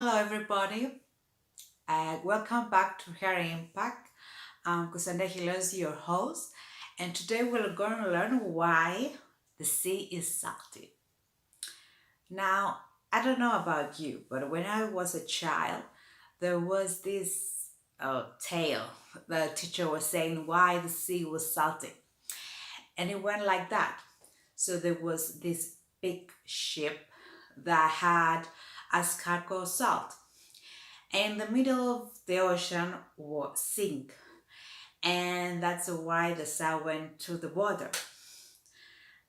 Hello, everybody. Welcome back to Hair Impact. I'm Kusanda Hilos, your host, and today we're going to learn why the sea is salty. Now, I don't know about you, but when I was a child, there was this tale. The teacher was saying why the sea was salty, and it went like that. So there was this big ship that had a cargo of salt. In the middle of the ocean was sink, and that's why the sail went to the water.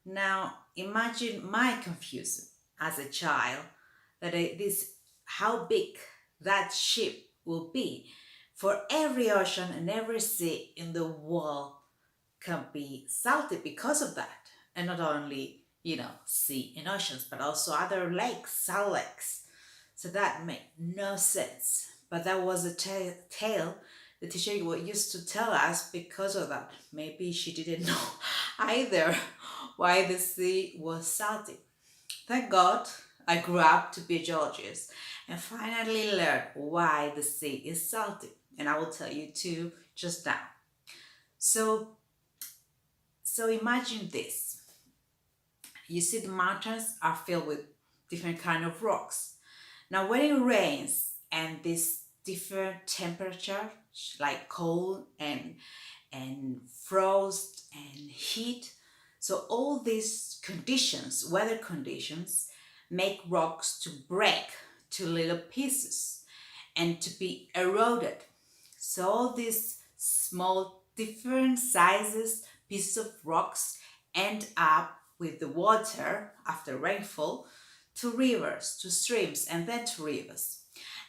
Now imagine my confusion as a child that this how big that ship will be for every ocean and every sea in the world can be salty because of that, and not only sea and oceans but also other lakes, salt lakes. So that made no sense. But that was a tale the teacher used to tell us because of that. Maybe she didn't know either why the sea was salty. Thank God I grew up to be a geologist and finally learned why the sea is salty. And I will tell you too just now. So, so imagine this. You see the mountains are filled with different kind of rocks. Now, when it rains and this different temperature, like cold and frost and heat, so all these conditions, weather conditions, make rocks to break to little pieces and to be eroded. So all these small, different sizes pieces of rocks end up with the water after rainfall to rivers, to streams, and then to rivers.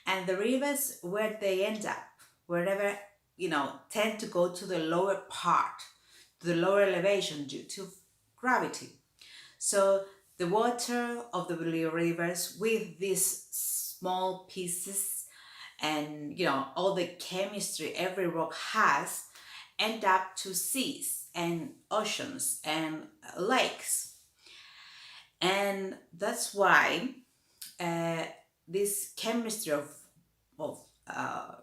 And the rivers, where they end up, wherever, tend to go to the lower part, to the lower elevation due to gravity. So the water of the rivers with these small pieces and all the chemistry every rock has end up to seas and oceans and lakes. And that's why uh, this chemistry of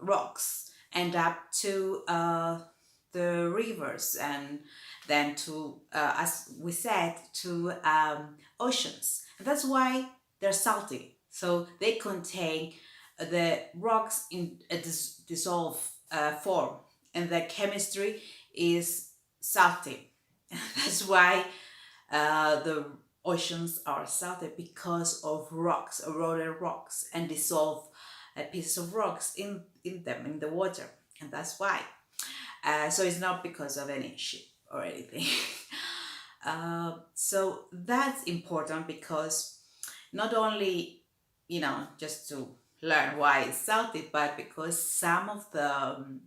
rocks end up to the rivers and then to, as we said, to oceans. And that's why they're salty. So they contain the rocks in a dissolved form, and the chemistry is salty. That's why the oceans are salty because of rocks, eroded rocks, and dissolved pieces of rocks in them in the water, and that's why. So it's not because of any ship or anything. So that's important because not only just to learn why it's salty, but because some of the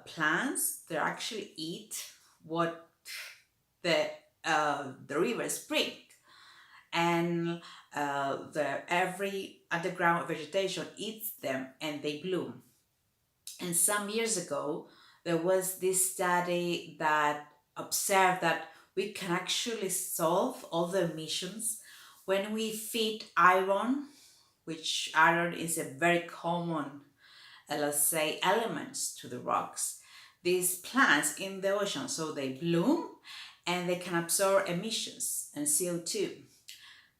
plants they actually eat what the the rivers bring, and the every underground vegetation eats them and they bloom. And some years ago, there was this study that observed that we can actually solve all the emissions when we feed iron, which iron is a very common, let's say, elements to the rocks. These plants in the ocean, so they bloom and they can absorb emissions and CO2.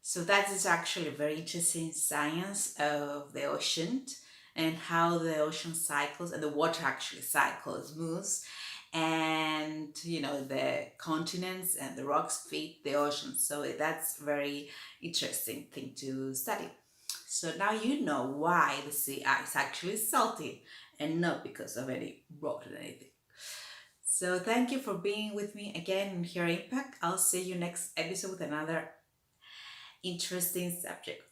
So that is actually very interesting science of the ocean and how the ocean cycles and the water actually cycles, moves, and the continents and the rocks feed the ocean. So that's very interesting thing to study. So now you know why the sea is actually salty and not because of any rock or anything. So thank you for being with me again in Here Impact. I'll see you next episode with another interesting subject.